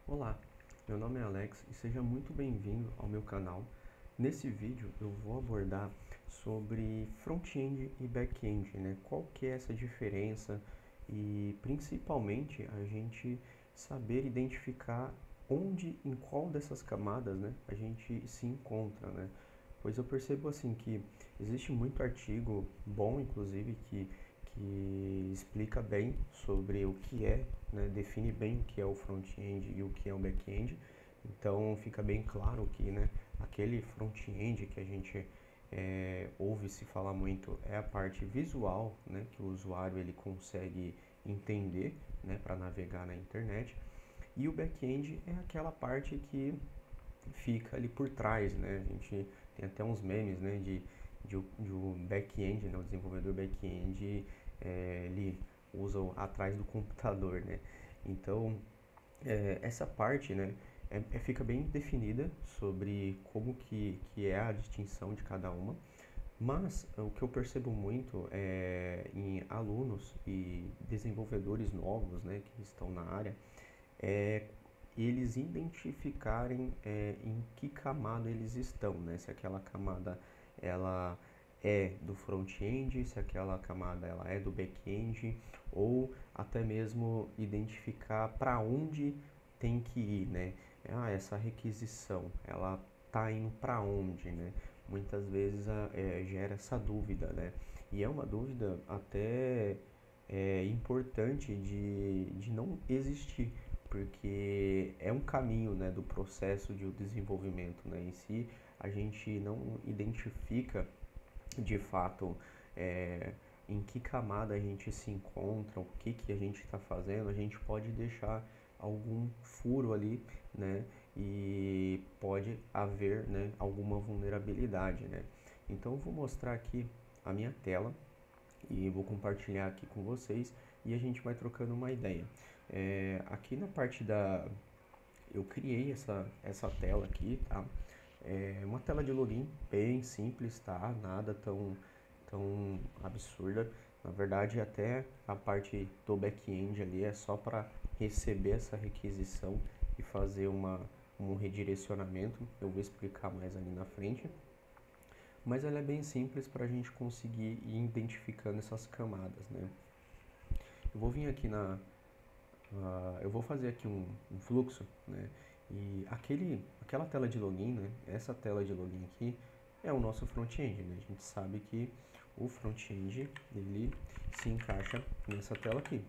Olá, meu nome é Alex e seja muito bem-vindo ao meu canal. Nesse vídeo eu vou abordar sobre front-end e back-end, né? Qual que é essa diferença e principalmente a gente saber identificar onde, em qual dessas camadas, né, a gente se encontra, né? Pois eu percebo assim que existe muito artigo bom, inclusive, que explica bem sobre o que é, né, define bem o que é o front-end e o que é o back-end. Então fica bem claro que, né, aquele front-end que a gente ouve se falar muito é a parte visual, né, que o usuário ele consegue entender, né, para navegar na internet. E o back-end é aquela parte que fica ali por trás, né? A gente tem até uns memes, né, de um back-end, né, o desenvolvedor back-end, ele usa atrás do computador, né? Então, essa parte, né, fica bem definida sobre como que é a distinção de cada uma, mas o que eu percebo muito em alunos e desenvolvedores novos, né, que estão na área, é eles identificarem em que camada eles estão, né? Se aquela camada ela é do front-end, se aquela camada ela é do back-end, ou até mesmo identificar para onde tem que ir, né? Essa requisição, ela tá indo para onde, né? Muitas vezes gera essa dúvida, né? E é uma dúvida até importante de não existir, porque é um caminho, né, do processo de desenvolvimento, né, em si. A gente não identifica de fato é, em que camada a gente se encontra, o que a gente está fazendo. A gente pode deixar algum furo ali, né, e pode haver, né, alguma vulnerabilidade, né. Então eu vou mostrar aqui a minha tela e vou compartilhar aqui com vocês e a gente vai trocando uma ideia. Aqui na parte da... Eu criei essa tela aqui, tá? É uma tela de login bem simples, tá? Nada tão absurda. Na verdade, até a parte do back-end ali é só para receber essa requisição e fazer um redirecionamento. Eu vou explicar mais ali na frente. Mas ela é bem simples para a gente conseguir ir identificando essas camadas, né? Eu vou vir aqui eu vou fazer aqui um fluxo, né? E aquela tela de login, né? Essa tela de login aqui é o nosso front-end, né? A gente sabe que o front-end ele se encaixa nessa tela aqui.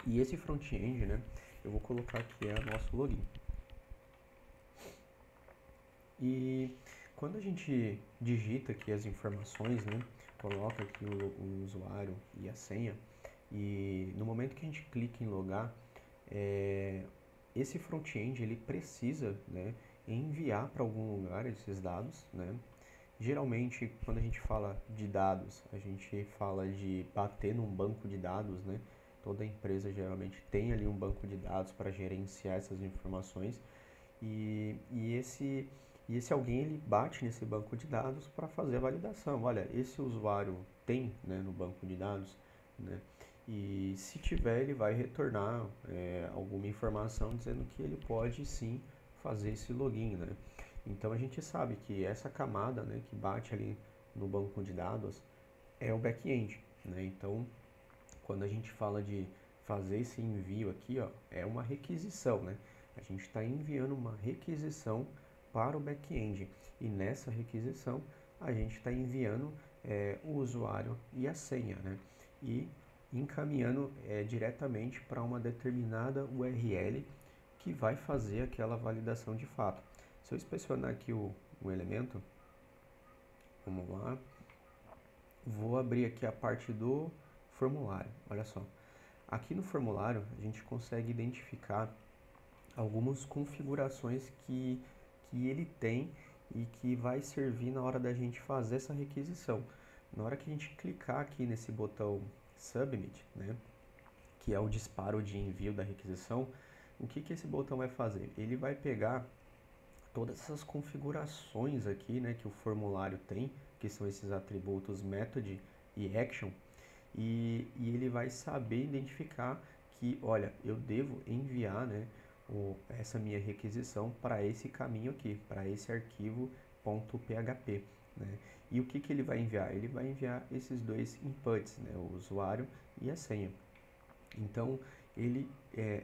E esse front-end, né? Eu vou colocar que é o nosso login. E quando a gente digita aqui as informações, né? Coloca aqui o usuário e a senha. E no momento que a gente clica em logar, esse front-end ele precisa, né, enviar para algum lugar esses dados, né? Geralmente, quando a gente fala de dados, a gente fala de bater num banco de dados, né? Toda empresa geralmente tem ali um banco de dados para gerenciar essas informações e, e esse e esse alguém ele bate nesse banco de dados para fazer a validação. Olha, esse usuário tem, né, no banco de dados, né? E se tiver, ele vai retornar alguma informação dizendo que ele pode sim fazer esse login, né? Então a gente sabe que essa camada, né, que bate ali no banco de dados é o back-end, né? Então quando a gente fala de fazer esse envio aqui, ó, é uma requisição, né? A gente está enviando uma requisição para o back-end e nessa requisição a gente está enviando o usuário e a senha, né? E encaminhando diretamente para uma determinada URL que vai fazer aquela validação de fato. Se eu inspecionar aqui o elemento, vamos lá, vou abrir aqui a parte do formulário. Olha só, aqui no formulário a gente consegue identificar algumas configurações que ele tem e que vai servir na hora da gente fazer essa requisição. Na hora que a gente clicar aqui nesse botão Submit, né, que é o disparo de envio da requisição, o que esse botão vai fazer? Ele vai pegar todas essas configurações aqui, né, que o formulário tem, que são esses atributos method e action, e ele vai saber identificar que, olha, eu devo enviar, né, essa minha requisição para esse caminho aqui, para esse arquivo .php, né? E o que ele vai enviar? Ele vai enviar esses dois inputs, né? O usuário e a senha. Então,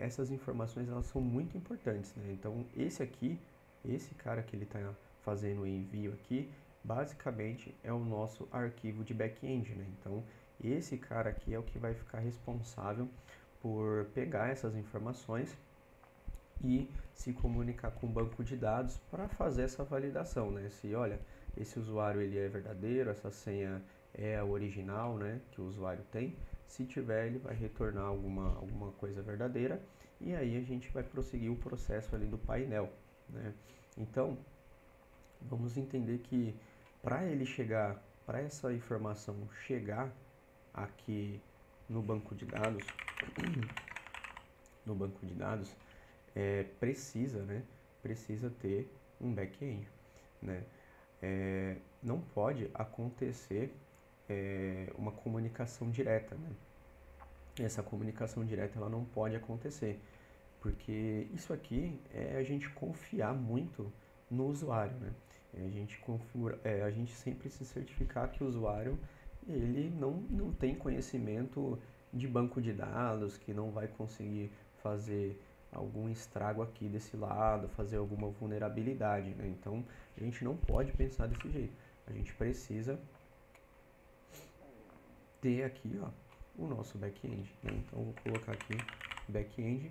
essas informações elas são muito importantes, né? Então, esse cara que ele está fazendo o envio aqui, basicamente é o nosso arquivo de back-end, né? Então, esse cara aqui é o que vai ficar responsável por pegar essas informações e se comunicar com o banco de dados para fazer essa validação, né? Se, olha, esse usuário ele é verdadeiro, essa senha é a original, né, que o usuário tem. Se tiver, ele vai retornar alguma coisa verdadeira e aí a gente vai prosseguir o processo ali do painel, né? Então, vamos entender que para essa informação chegar aqui no banco de dados, no banco de dados, né, precisa ter um back-end, né? Não pode acontecer uma comunicação direta, né? Essa comunicação direta ela não pode acontecer, porque isso aqui é a gente confiar muito no usuário, né? A gente sempre se certificar que o usuário ele não tem conhecimento de banco de dados, que não vai conseguir fazer algum estrago aqui desse lado, fazer alguma vulnerabilidade, né? Então a gente não pode pensar desse jeito. A gente precisa ter aqui, ó, o nosso back-end, né? Então eu vou colocar aqui back-end.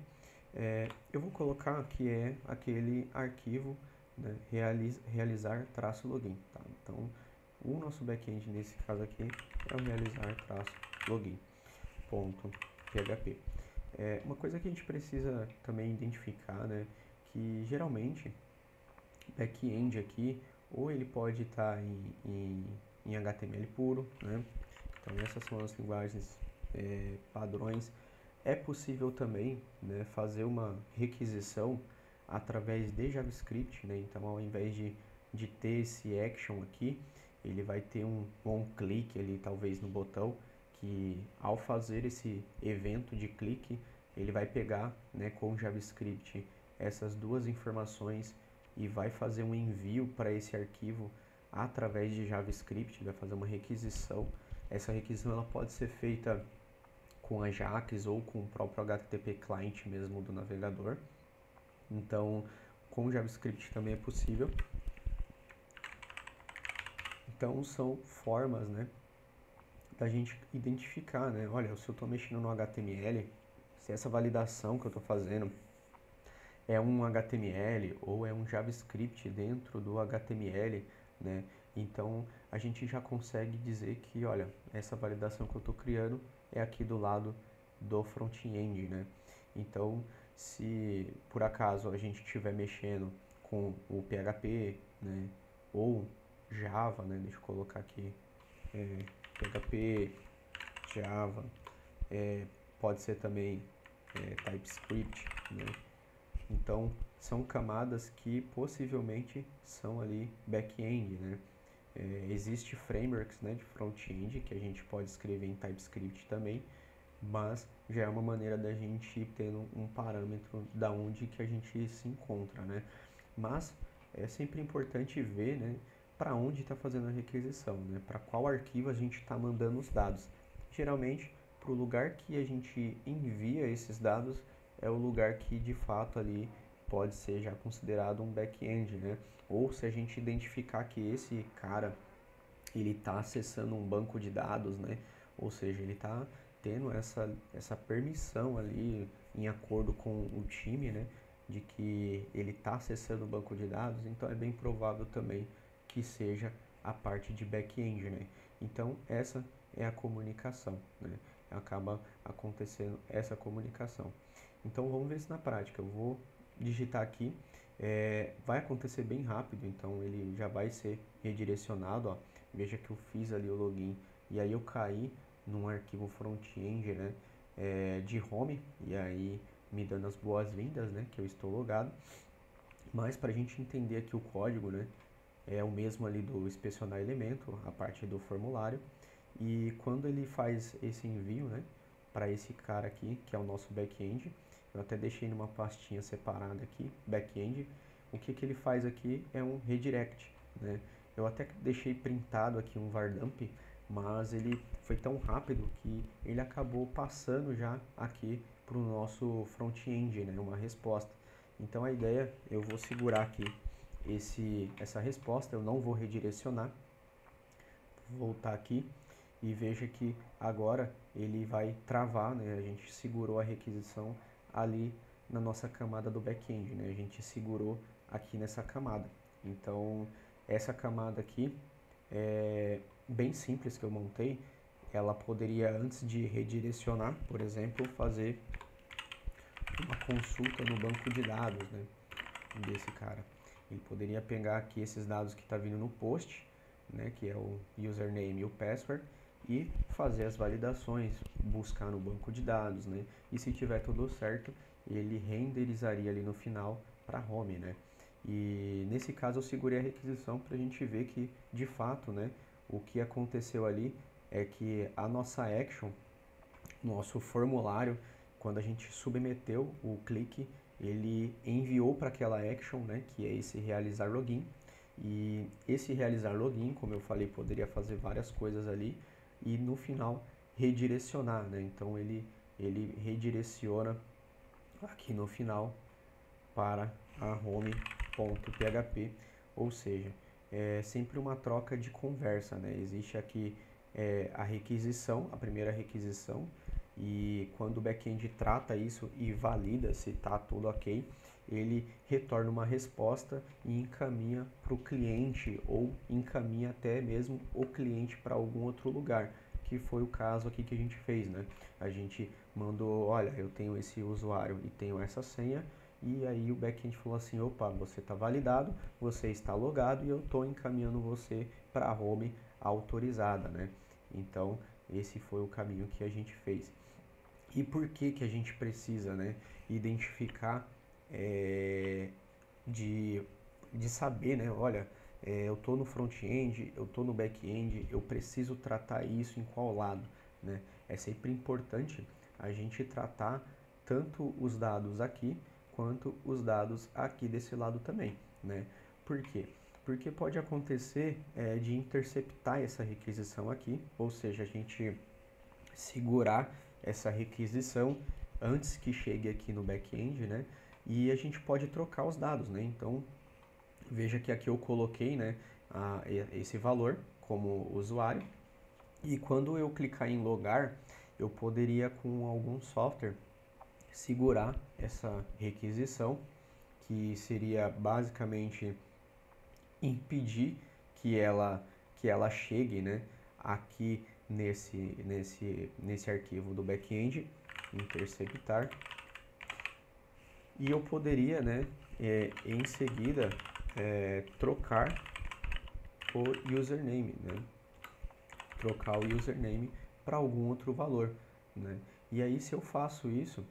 Eu vou colocar que é aquele arquivo, né, realizar traço login, tá? Então o nosso back-end nesse caso aqui é o realizar traço login ponto php. Uma coisa que a gente precisa também identificar, né, que geralmente back-end aqui ou ele pode estar em HTML puro, né? Então essas são as linguagens padrões. É possível também, né, fazer uma requisição através de JavaScript, né? Então ao invés de ter esse action aqui, ele vai ter um clique ali talvez no botão que ao fazer esse evento de clique, ele vai pegar, né, com JavaScript essas duas informações e vai fazer um envio para esse arquivo através de JavaScript, vai fazer uma requisição. Essa requisição ela pode ser feita com Ajax ou com o próprio HTTP client mesmo do navegador. Então, com JavaScript também é possível. Então, são formas, né, da gente identificar, né? Olha, se eu estou mexendo no HTML, se essa validação que eu estou fazendo é um HTML ou é um JavaScript dentro do HTML, né? Então a gente já consegue dizer que, olha, essa validação que eu estou criando é aqui do lado do front-end, né? Então, se por acaso a gente estiver mexendo com o PHP, né, ou Java, né? Deixa eu colocar aqui PHP, Java, pode ser também TypeScript, né? Então, são camadas que possivelmente são ali back-end, né? Existe frameworks, né, de front-end que a gente pode escrever em TypeScript também, mas já é uma maneira da gente ir tendo um parâmetro da onde que a gente se encontra, né? Mas é sempre importante ver, né, para onde está fazendo a requisição, né? Para qual arquivo a gente está mandando os dados. Geralmente, para o lugar que a gente envia esses dados é o lugar que de fato ali pode ser já considerado um back-end, né? Ou se a gente identificar que esse cara ele está acessando um banco de dados, né? Ou seja, ele está tendo essa permissão ali em acordo com o time, né? De que ele está acessando o banco de dados, então é bem provável também que seja a parte de back-end, né? Então essa é a comunicação, né? Acaba acontecendo essa comunicação. Então vamos ver isso na prática. Eu vou digitar aqui, vai acontecer bem rápido, então ele já vai ser redirecionado, ó. Veja que eu fiz ali o login e aí eu caí num arquivo front-end, né, de home, e aí me dando as boas-vindas, né, que eu estou logado. Mas para a gente entender aqui o código, né, é o mesmo ali do inspecionar elemento, a parte do formulário, e quando ele faz esse envio, né, para esse cara aqui, que é o nosso back-end, eu até deixei numa pastinha separada aqui, back-end. O que ele faz aqui é um redirect, né? Eu até deixei printado aqui um vardamp, mas ele foi tão rápido que ele acabou passando já aqui para o nosso front-end, né? Uma resposta. Então a ideia, eu vou segurar aqui essa resposta, eu não vou redirecionar. Vou voltar aqui e veja que agora ele vai travar, né? A gente segurou a requisição ali na nossa camada do back-end, né? A gente segurou aqui nessa camada. Então, essa camada aqui é bem simples que eu montei. Ela poderia, antes de redirecionar, por exemplo, fazer uma consulta no banco de dados, né, desse cara. Ele poderia pegar aqui esses dados que está vindo no post, né, que é o username e o password, e fazer as validações, buscar no banco de dados, né, e se tiver tudo certo, ele renderizaria ali no final para home, né. E nesse caso eu segurei a requisição para a gente ver que, de fato, né, o que aconteceu ali é que a nossa action, nosso formulário, quando a gente submeteu o clique, ele enviou para aquela action, né, que é esse realizar login. E esse realizar login, como eu falei, poderia fazer várias coisas ali e no final redirecionar, né? Então ele redireciona aqui no final para a home.php, ou seja, é sempre uma troca de conversa, né? Existe aqui a requisição, a primeira requisição, e quando o back-end trata isso e valida se está tudo ok, ele retorna uma resposta e encaminha para o cliente ou encaminha até mesmo o cliente para algum outro lugar, que foi o caso aqui que a gente fez, né? A gente mandou, olha, eu tenho esse usuário e tenho essa senha, e aí o back-end falou assim, opa, você está validado, você está logado e eu estou encaminhando você para a home autorizada, né? Então, esse foi o caminho que a gente fez. E por que a gente precisa, né, identificar, de saber, né, olha, eu estou no front-end, eu estou no back-end, eu preciso tratar isso em qual lado, né? É sempre importante a gente tratar tanto os dados aqui quanto os dados aqui desse lado também, né? Por quê? Porque pode acontecer de interceptar essa requisição aqui, ou seja, a gente segurar essa requisição antes que chegue aqui no back-end, né? E a gente pode trocar os dados, né? Então, veja que aqui eu coloquei, né, esse valor como usuário, e quando eu clicar em logar, eu poderia com algum software segurar essa requisição, que seria basicamente impedir que ela chegue, né, aqui nesse arquivo do back-end, interceptar, e eu poderia, né, em seguida trocar o username, né, trocar o username para algum outro valor, né. E aí se eu faço isso,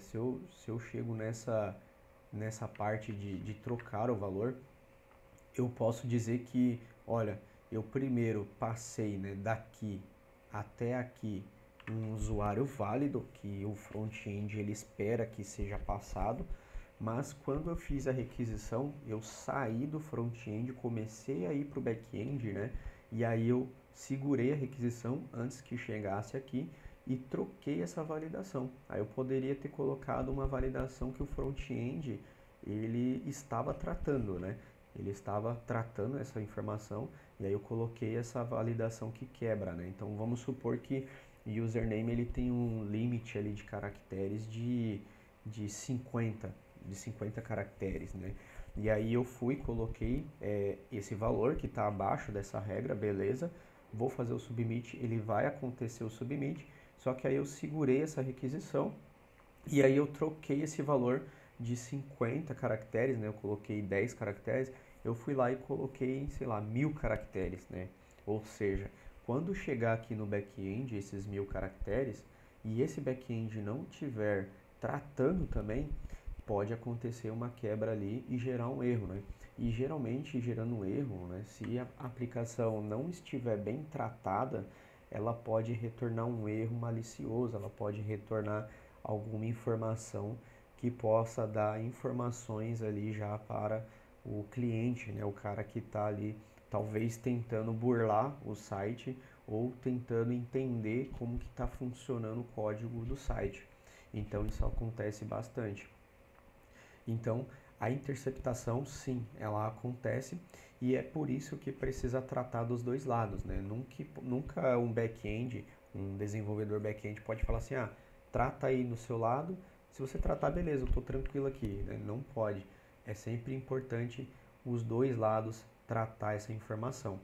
se eu chego nessa parte de trocar o valor, eu posso dizer que, olha, eu primeiro passei, né, daqui até aqui um usuário válido, que o front-end ele espera que seja passado, mas quando eu fiz a requisição, eu saí do front-end, comecei a ir para o back-end, né, e aí eu segurei a requisição antes que chegasse aqui e troquei essa validação. Aí eu poderia ter colocado uma validação que o front-end ele estava tratando, né? Ele estava tratando essa informação e aí eu coloquei essa validação que quebra, né? Então vamos supor que o username ele tem um limite ali de caracteres de 50 caracteres, né? E aí eu fui, coloquei esse valor que está abaixo dessa regra, beleza? Vou fazer o submit, ele vai acontecer o submit, só que aí eu segurei essa requisição e aí eu troquei esse valor de 50 caracteres, né? Eu coloquei 10 caracteres, eu fui lá e coloquei, sei lá, 1000 caracteres, né? Ou seja, quando chegar aqui no back-end esses 1000 caracteres e esse back-end não tiver tratando também, pode acontecer uma quebra ali e gerar um erro, né? E geralmente gerando um erro, né? Se a aplicação não estiver bem tratada, ela pode retornar um erro malicioso, ela pode retornar alguma informação que possa dar informações ali já para o cliente, né? O cara que está ali talvez tentando burlar o site ou tentando entender como que está funcionando o código do site. Então isso acontece bastante. Então a interceptação, sim, ela acontece e é por isso que precisa tratar dos dois lados, né? Nunca um back-end, um desenvolvedor back-end pode falar assim, ah, trata aí no seu lado, se você tratar, beleza, eu estou tranquilo aqui, né? Não pode. É sempre importante os dois lados tratar essa informação,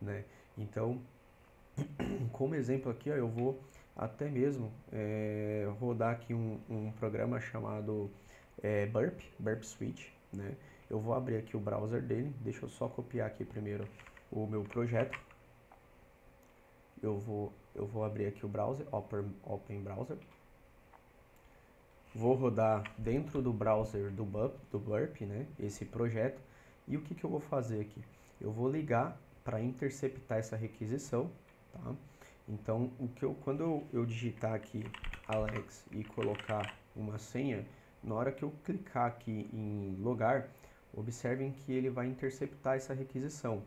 né? Então, como exemplo aqui, ó, eu vou até mesmo rodar aqui um programa chamado Burp Suite, né? Eu vou abrir aqui o browser dele, deixa eu só copiar aqui primeiro o meu projeto. Eu vou abrir aqui o browser, Open Browser. Vou rodar dentro do browser do Burp, né, esse projeto. E o que que eu vou fazer aqui? Eu vou ligar para interceptar essa requisição, tá? Então, quando eu digitar aqui Alex e colocar uma senha, na hora que eu clicar aqui em logar, observem que ele vai interceptar essa requisição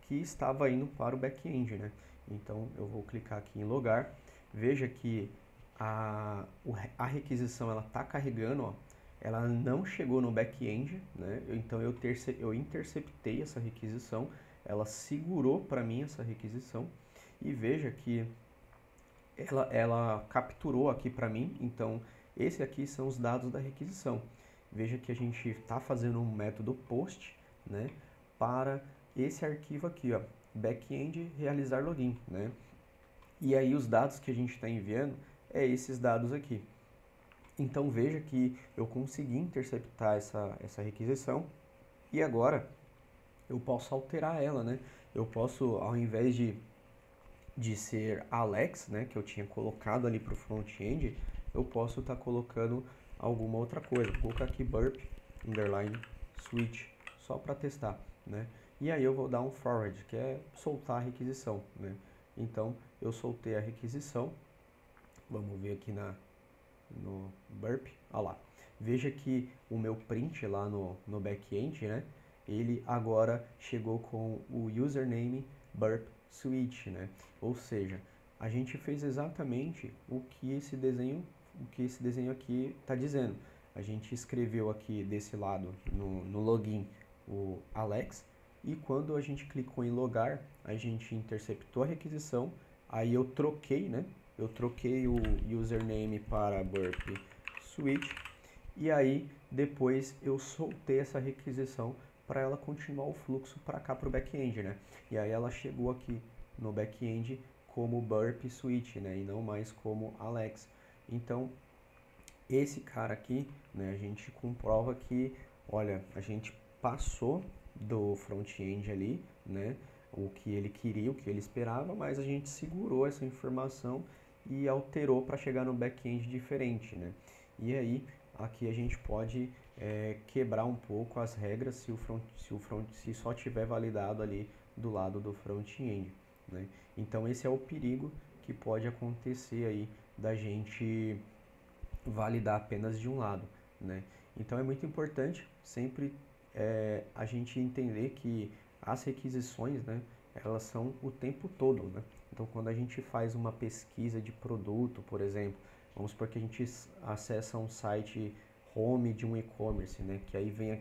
que estava indo para o back-end, né? Então, eu vou clicar aqui em logar, veja que a requisição ela está carregando, ó, ela não chegou no back-end, né? Então eu interceptei essa requisição, ela segurou para mim essa requisição e veja que ela capturou aqui para mim. Então esse aqui são os dados da requisição. Veja que a gente está fazendo um método post, né, para esse arquivo aqui, ó, back-end realizar login, né? E aí os dados que a gente está enviando é esses dados aqui. Então veja que eu consegui interceptar essa requisição e agora eu posso alterar ela, né? Eu posso, ao invés de ser Alex, né, que eu tinha colocado ali para o front-end, eu posso estar colocando alguma outra coisa. Vou colocar aqui burp, underline, switch, só para testar, né? E aí eu vou dar um forward, que é soltar a requisição, né? Então eu soltei a requisição. Vamos ver aqui no burp, olha lá. Veja que o meu print lá no back-end, né? Ele agora chegou com o username burp switch, né? Ou seja, a gente fez exatamente o que esse desenho aqui está dizendo. A gente escreveu aqui desse lado no login o Alex e quando a gente clicou em logar, a gente interceptou a requisição. Aí eu troquei, né? Eu troquei o username para burp switch e aí depois eu soltei essa requisição para ela continuar o fluxo para cá para o back-end, né? E aí ela chegou aqui no back-end como burp switch, né? E não mais como Alex. Então esse cara aqui, né? A gente comprova que, olha, a gente passou do front-end ali, né? O que ele queria, o que ele esperava, mas a gente segurou essa informação e alterou para chegar no back-end diferente, né? E aí aqui a gente pode quebrar um pouco as regras se só tiver validado ali do lado do front-end, né? Então esse é o perigo que pode acontecer aí da gente validar apenas de um lado, né? Então é muito importante sempre a gente entender que as requisições, né, elas são o tempo todo, né? Então quando a gente faz uma pesquisa de produto, por exemplo, vamos supor que a gente acessa um site home de um e-commerce, né, que aí vem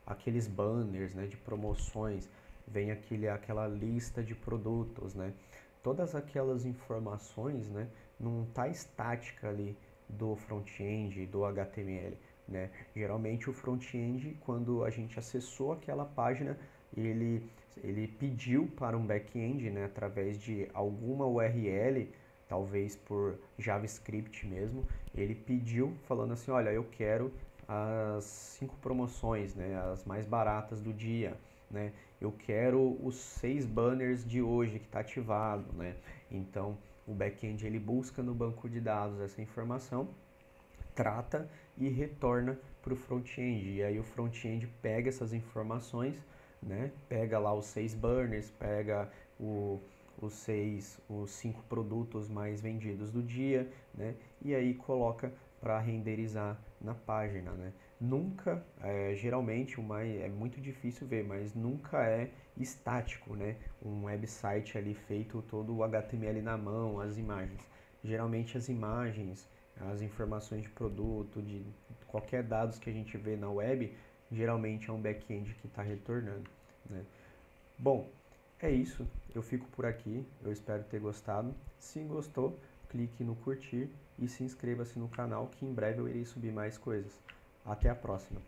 aqueles banners, né, de promoções, vem aquela lista de produtos, né? Todas aquelas informações, né, não tá estática ali do front-end, do HTML, né? Geralmente o front-end, quando a gente acessou aquela página, ele pediu para um back-end, né, através de alguma URL, talvez por JavaScript mesmo, ele pediu falando assim, olha, eu quero as 5 promoções, né, as mais baratas do dia, né? Eu quero os 6 banners de hoje que está ativado, né? Então o back-end ele busca no banco de dados essa informação, trata e retorna para o front-end. E aí o front-end pega essas informações, né? Pega lá os 6 banners, pega os 5 produtos mais vendidos do dia, né? E aí coloca para renderizar na página, né? Nunca, geralmente é muito difícil ver, mas nunca é estático, né? Um website ali feito todo o HTML na mão, as imagens. Geralmente as imagens, as informações de produto, de qualquer dados que a gente vê na web, geralmente é um back-end que está retornando, né? Bom, é isso. Eu fico por aqui. Eu espero ter gostado. Se gostou, clique no curtir e se inscreva-se no canal que em breve eu irei subir mais coisas. Até a próxima!